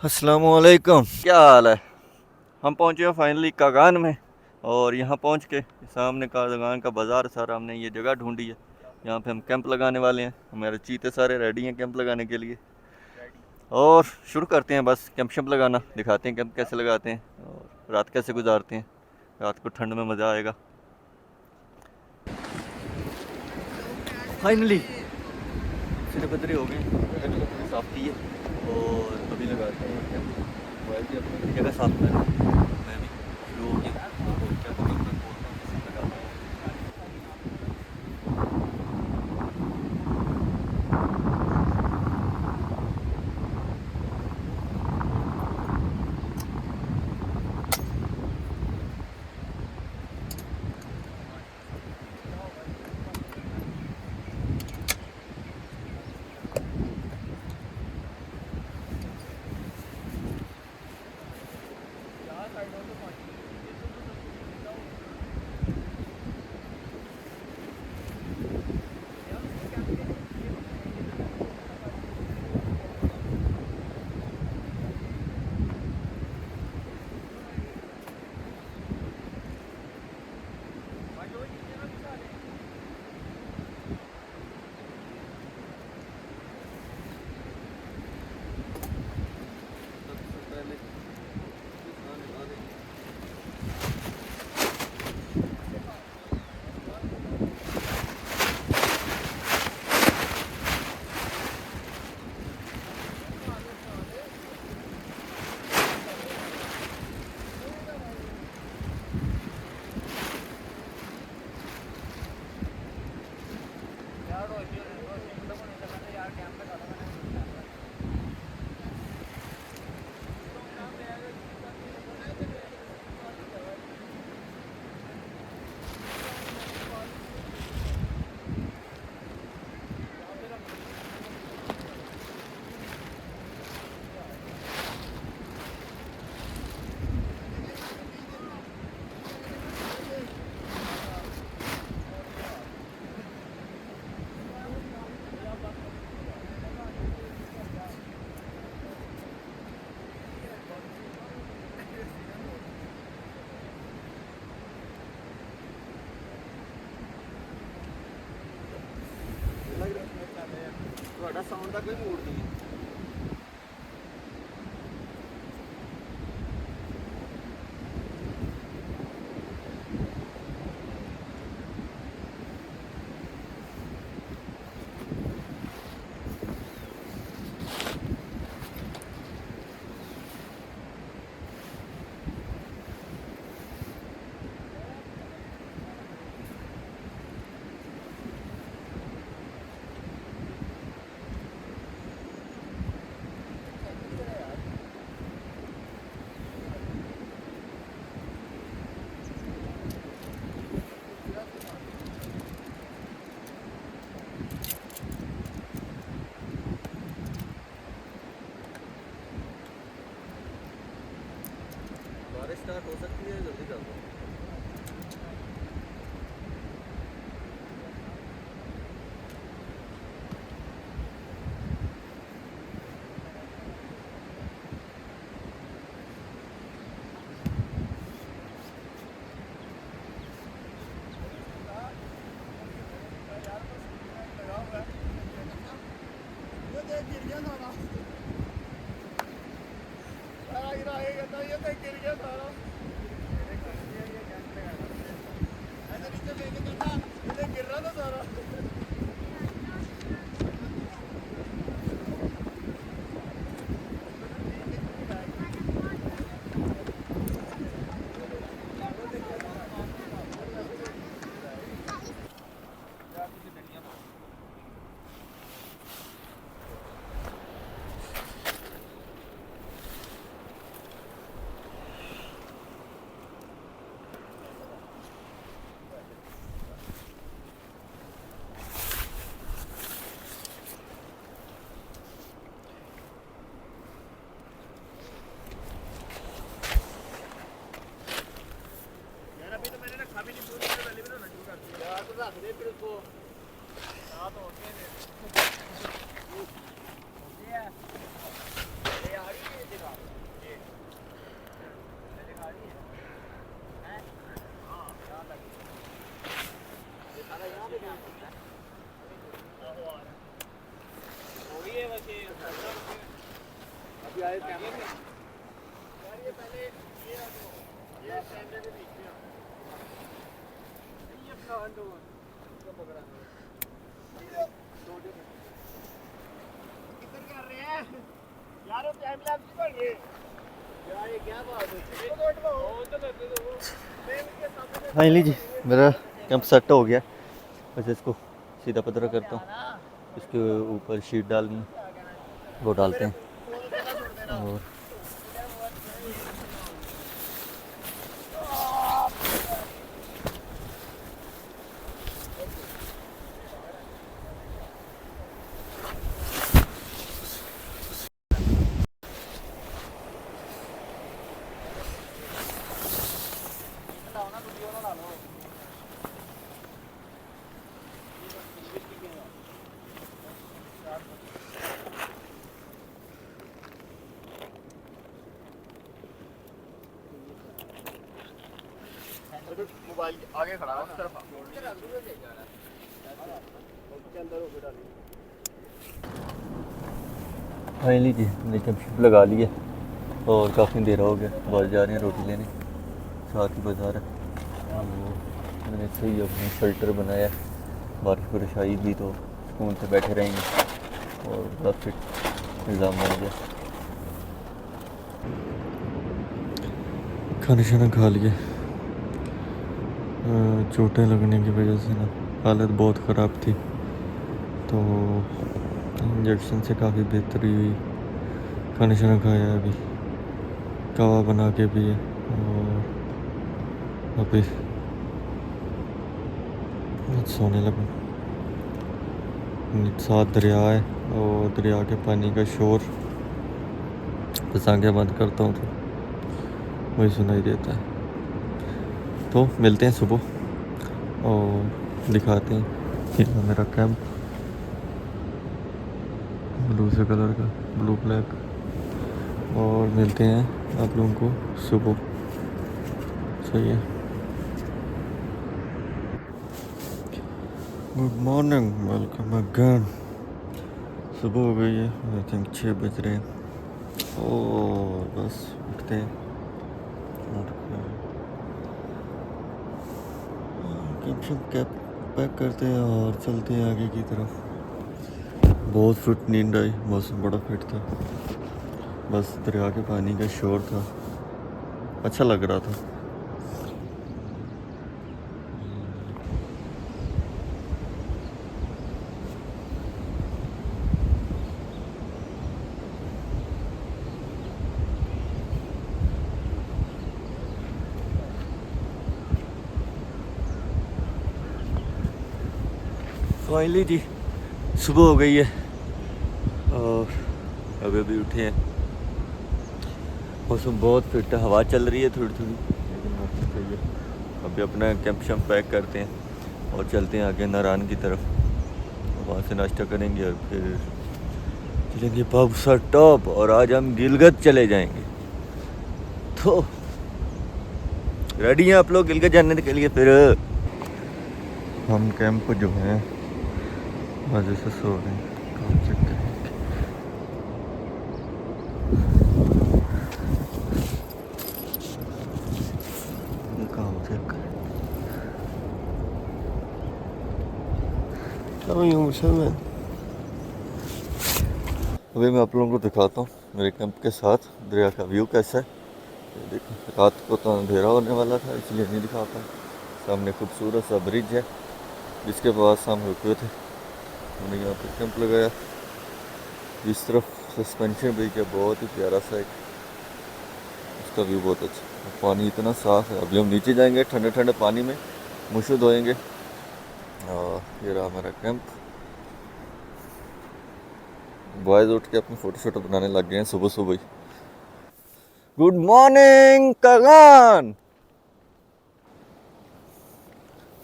अस्सलामुअलैकुम, क्या हाल है। हम पहुंचे हैं फाइनली कागान में। और यहाँ पहुंच के सामने कागान का बाज़ार सारा हमने ये जगह ढूंढी है। यहाँ पे हम कैंप लगाने वाले हैं। हमारे चीते सारे रेडी हैं कैंप लगाने के लिए। और शुरू करते हैं, बस कैंप शैम्प लगाना दिखाते हैं, कैंप कैसे लगाते हैं और रात कैसे गुजारते हैं। रात को ठंड में मज़ा आएगा। फाइनली सिरे बदरे हो गए, जगह साफ़ की है और अभी लगाते हैं कैंप। मोबाइल भी अपनी जगह साफ कर मैं भी शुरू हो गया तो क्या बोलता हूँ लगाते हैं। ਤੁਹਾਡਾ ਸਾਊਂਡ ਦਾ ਕੋਈ ਮੂਡ ਨਹੀਂ ਹੈ। बारिश स्टार्ट हो सकती है, जल्दी कर दो। फाइनली जी मेरा कैंप सेट हो गया। बस इसको सीधा पतरा करता हूँ, इसके ऊपर शीट डालनी है, वो डालते हैं। और मोबाइल आगे खड़ा है उस तरफ फाइनली जी हमने कैंप लगा ली है और काफ़ी देर हो गया। बाहर जा रहे हैं रोटी लेने, साथ ही बाज़ार है। तो मैंने सही अपनी शेल्टर बनाया है, बारिश बारिश आई भी तो सुकून से बैठे रहेंगे और बड़ा फिट निज़ाम बन गया। खाना शाना खा लिए, चोटें लगने की वजह से ना हालत बहुत ख़राब थी, तो इंजेक्शन से काफ़ी बेहतरी हुई। खाना शाना खाया, अभी कहवा बना के पिए और अभी सोने लगा। साथ दरिया है और दरिया के पानी का शोर बस आंखें बंद करता हूँ तो वही सुनाई देता है। तो मिलते हैं सुबह और दिखाते हैं ये मेरा कैंप ब्लू से कलर का, ब्लू ब्लैक। और मिलते हैं आप लोगों को सुबह। सही है। Good morning, welcome again. सुबह हो गई है, आई थिंक 6 बज रहे हैं और बस उठते हैं और कैप पैक करते हैं और चलते हैं आगे की तरफ। बहुत फिट नींद आई, मौसम बड़ा फिट था, बस दरिया के पानी का शोर था, अच्छा लग रहा था। फाइनली जी सुबह हो गई है और अभी भी उठे हैं। मौसम बहुत फिट है, हवा चल रही है थोड़ी थोड़ी, लेकिन मौसम सही है। अभी अपना कैंप शैम्प पैक करते हैं और चलते हैं आगे नारायण की तरफ। वहाँ से नाश्ता करेंगे और फिर चलेंगे बाबूसर टॉप और आज हम गिलगित चले जाएंगे। तो रेडी हैं आप लोग गिलगित जाने के लिए? फिर हम कैंप जो है मज़े से सो रहे हैं, काम चेक करेंगे। काम चेक करें। अभी मैं आप लोगों को दिखाता हूँ मेरे कैंप के साथ दरिया का व्यू कैसा है। ये देखो, रात को तो अंधेरा होने वाला था इसलिए नहीं दिखा पाया। सामने खूबसूरत सा ब्रिज है जिसके पास हम रुके थे। हमने यहाँ पर कैंप लगाया। इस तरफ सस्पेंशन ब्रिज है, बहुत ही प्यारा सा एक, उसका व्यू बहुत अच्छा। पानी इतना साफ़ है। अभी हम नीचे जाएंगे ठंडे ठंडे पानी में, मुँह धोएंगे। और ये रहा हमारा कैंप। बॉयज़ उठ के अपनी फ़ोटो शोटो बनाने लग गए हैं सुबह सुबह ही। Good morning Kaghan.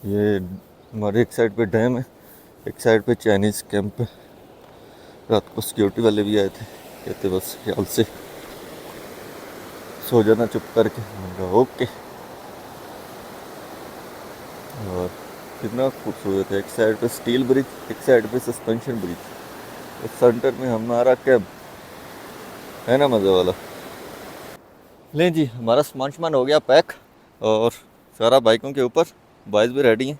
ये हमारे एक साइड पे डैम है, एक साइड पे चाइनीज़ कैंप है। रात को सिक्योरिटी वाले भी आए थे, कहते बस ख्याल से सो जाना चुप करके। ओके। और कितना खूबसूरत है, एक साइड पे स्टील ब्रिज, एक साइड पे सस्पेंशन ब्रिज, और सेंटर में हमारा कैंप। है ना मज़े वाला। लें जी, हमारा सामान हो गया पैक और सारा बाइकों के ऊपर। बॉयज़ भी रेडी हैं,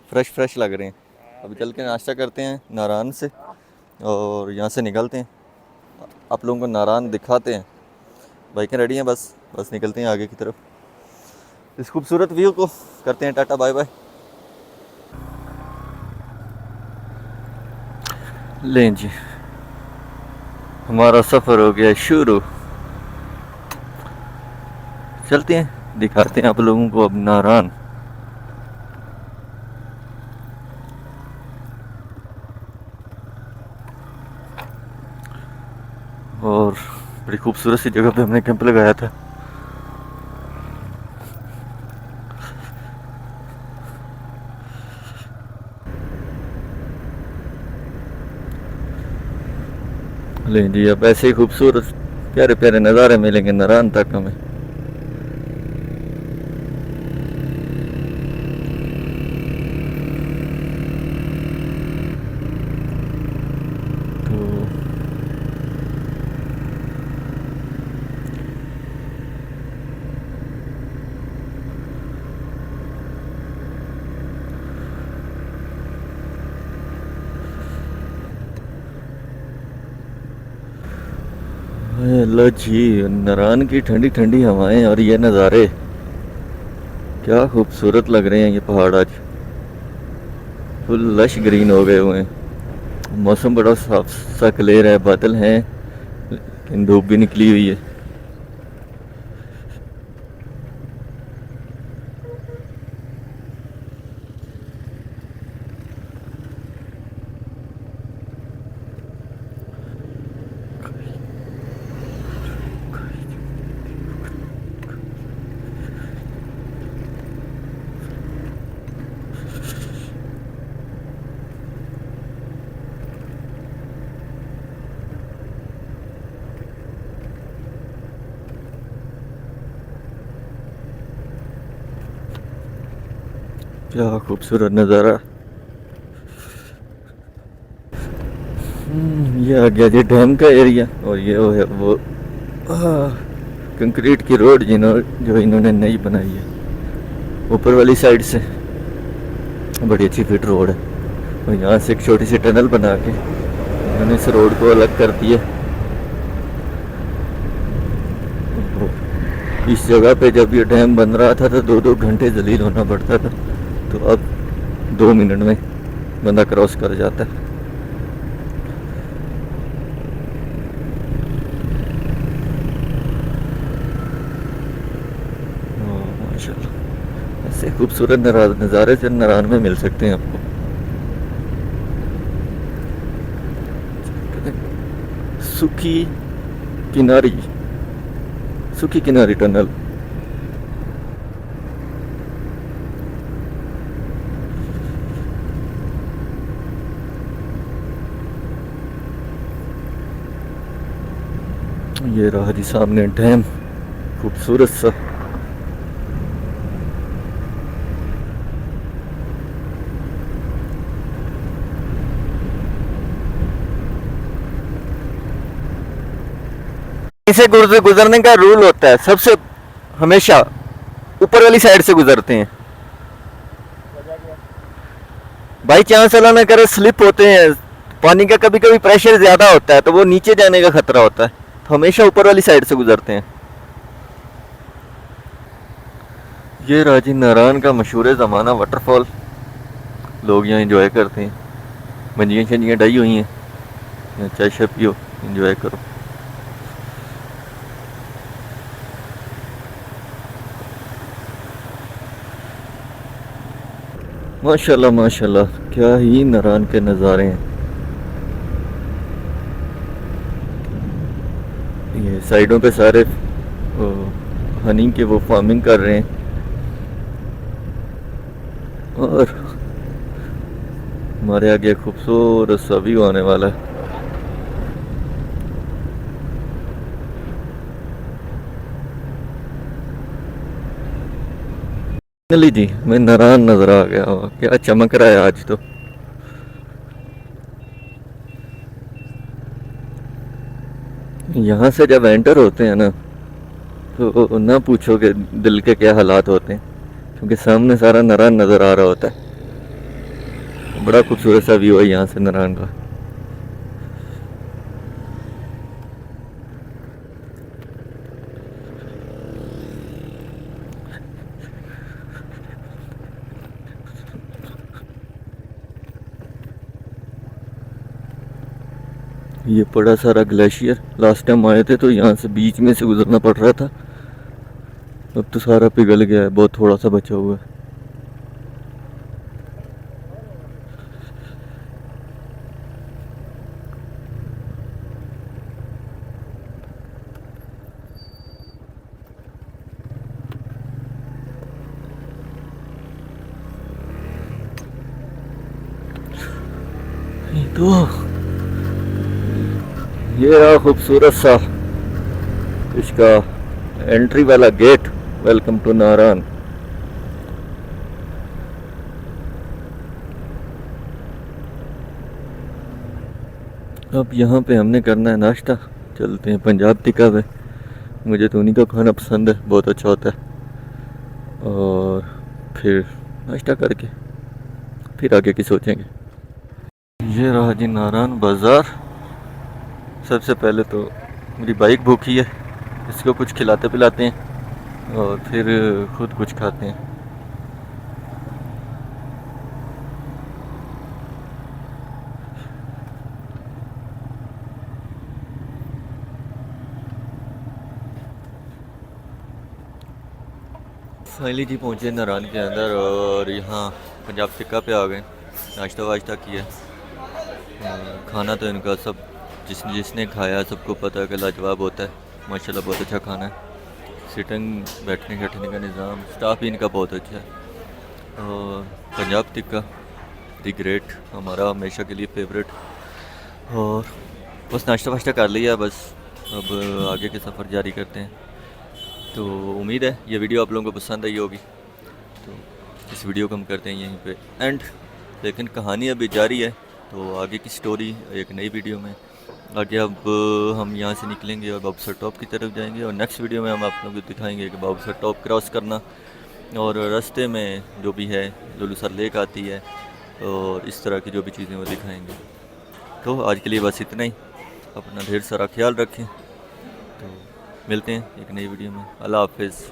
फ्रेश फ्रेश लग रहे हैं। अभी चल के नाश्ता करते हैं नारायण से और यहाँ से निकलते हैं। आप लोगों को नारायण दिखाते हैं। बाइकें रेडी हैं, बस बस निकलते हैं आगे की तरफ। इस खूबसूरत व्यू को करते हैं टाटा बाय बाय। लें जी, हमारा सफ़र हो गया शुरू। चलते हैं, दिखाते हैं आप लोगों को अब नारायण। और बड़ी खूबसूरत सी जगह पे हमने कैंप लगाया था। लें जी, अब ऐसे ही खूबसूरत प्यारे प्यारे नज़ारे मिलेंगे नारायण तक हमें। तो अल्लाह जी, नारायण की ठंडी ठंडी हवाएं और ये नज़ारे क्या खूबसूरत लग रहे हैं। ये पहाड़ आज फुल लश ग्रीन हो गए हुए हैं। मौसम बड़ा साफ सा क्लियर है, बादल हैं लेकिन धूप भी निकली हुई है। क्या खूबसूरत नज़ारा। ये आ गया जी डैम का एरिया और ये वो है वो कंक्रीट की रोड जो इन्होंने नई बनाई है ऊपर वाली साइड से। बड़ी अच्छी फिट रोड है और यहाँ से एक छोटी सी टनल बना के इन्होंने इस रोड को अलग कर दिया। इस जगह पे जब ये डैम बन रहा था तो 2-2 घंटे जलील होना पड़ता था, तो अब 2 मिनट में बंदा क्रॉस कर जाता है। माशाल्लाह, ऐसे खूबसूरत नज़ारे से नारायण में मिल सकते हैं आपको। सुखी किनारी, सुखी किनारी टनल। ये रहा जी सामने डैम, खूबसूरत सा। इसे गुजरने का रूल होता है, सबसे हमेशा ऊपर वाली साइड से गुजरते हैं। बाई चांस अल्लाह ना करे स्लिप होते हैं, पानी का कभी कभी प्रेशर ज़्यादा होता है तो वो नीचे जाने का खतरा होता है, तो हमेशा ऊपर वाली साइड से गुजरते हैं। ये राजी नारायण का मशहूर ज़माना वाटरफॉल, लोग यहाँ इंजॉय करते हैं। मंजियाँ शंजियाँ डाई हुई हैं, चाय शाय पियो, इंजॉय करो। माशाल्लाह माशाल्लाह, क्या ही नारायण के नज़ारे हैं। ये साइडों पे सारे हनी के वो फार्मिंग कर रहे हैं और हमारे आगे खूबसूरत सा व्यू आने वाला है। फाइनली जी मैं नारायण नजर आ गया, क्या चमक रहा है आज तो। यहाँ से जब एंटर होते हैं ना, तो ना पूछो कि दिल के क्या हालात होते हैं, क्योंकि सामने सारा नारायण नज़र आ रहा होता है। बड़ा खूबसूरत सा व्यू है यहाँ से नारायण का। ये बड़ा सारा ग्लेशियर, लास्ट टाइम आए थे तो यहाँ से बीच में से गुजरना पड़ रहा था। अब तो सारा पिघल गया है, बहुत थोड़ा सा बचा हुआ है। तो ये रहा खूबसूरत सा इसका एंट्री वाला गेट। Welcome to Narayan. अब यहाँ पे हमने करना है नाश्ता। चलते हैं पंजाब टिक्का पे। मुझे तो उन्हीं का खाना पसंद है, बहुत अच्छा होता है। और फिर नाश्ता करके फिर आगे की सोचेंगे। ये रहा जी नारायण बाज़ार। सबसे पहले तो मेरी बाइक भूखी है, इसको कुछ खिलाते पिलाते हैं और फिर खुद कुछ खाते हैं। फाइनली जी पहुँचे नारायण के अंदर और यहाँ पंजाब टिक्का पे आ गए। नाश्ता वाश्ता किया। खाना तो इनका सब जिसने जिसने खाया सबको पता है कि लाजवाब होता है। माशाल्लाह बहुत अच्छा खाना है। सिटिंग बैठने बैठने का निज़ाम, स्टाफ भी इनका बहुत अच्छा है। और पंजाब टिक्का दी ग्रेट, हमारा हमेशा के लिए फेवरेट। और बस नाश्ता वाश्ता कर लिया, बस अब आगे के सफ़र जारी करते हैं। तो उम्मीद है ये वीडियो आप लोगों को पसंद आई होगी। तो इस वीडियो को हम करते हैं यहीं पे एंड, लेकिन कहानी अभी जारी है। तो आगे की स्टोरी एक नई वीडियो में। आगे अब हम यहाँ से निकलेंगे और बाबूसर टॉप की तरफ जाएंगे और नेक्स्ट वीडियो में हम आप लोगों को दिखाएंगे कि बाबूसर टॉप क्रॉस करना और रास्ते में जो भी है लुलूसर लेक आती है और इस तरह की जो भी चीज़ें वो दिखाएंगे। तो आज के लिए बस इतना ही। अपना ढेर सारा ख्याल रखें। तो मिलते हैं एक नई वीडियो में। अल्लाह हाफिज़।